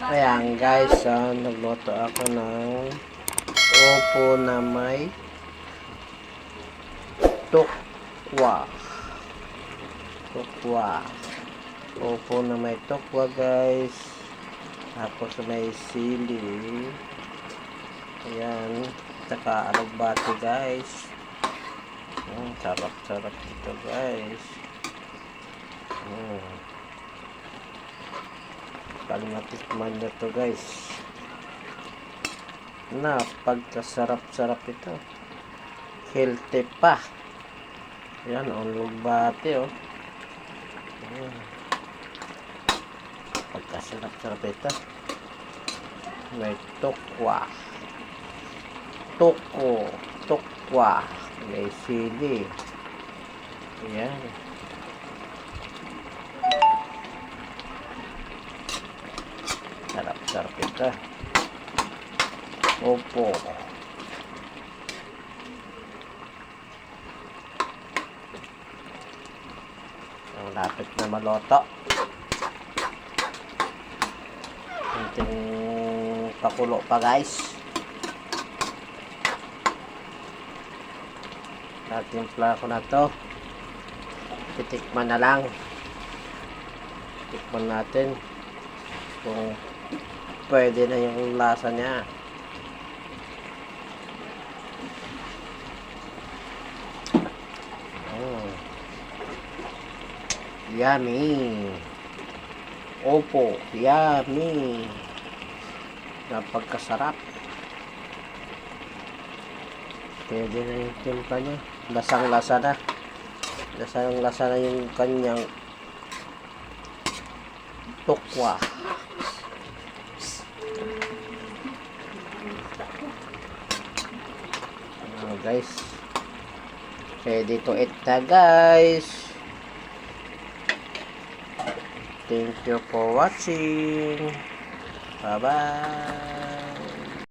Ayan guys, nagluto ako ng upo na may tukwa. Upo na may tukwa guys. Tapos may sili. Ayan. Tsaka alugbati guys. Sarap-sarap dito guys. Pagmatikman nyo to guys, pagkasarap-sarap ito, healthy pa. Yan, alugbati pagkasarap-sarap ito. May tukwa, may sili. Yan. Sarap-sarap ito. Opo. Ang lapit na maluto. Kunting pakulo pa guys. Natimpla ko na to. Titikman na lang. Tikman natin kung pwede na yung lasa niya. Yummy. Opo, yummy. Napagkasarap. Pwede na yung timpla niya. Lasang-lasa na. Lasang-lasa na yung kanyang tukwa. Guys, ready to eat na guys. Thank you for watching. Bye bye.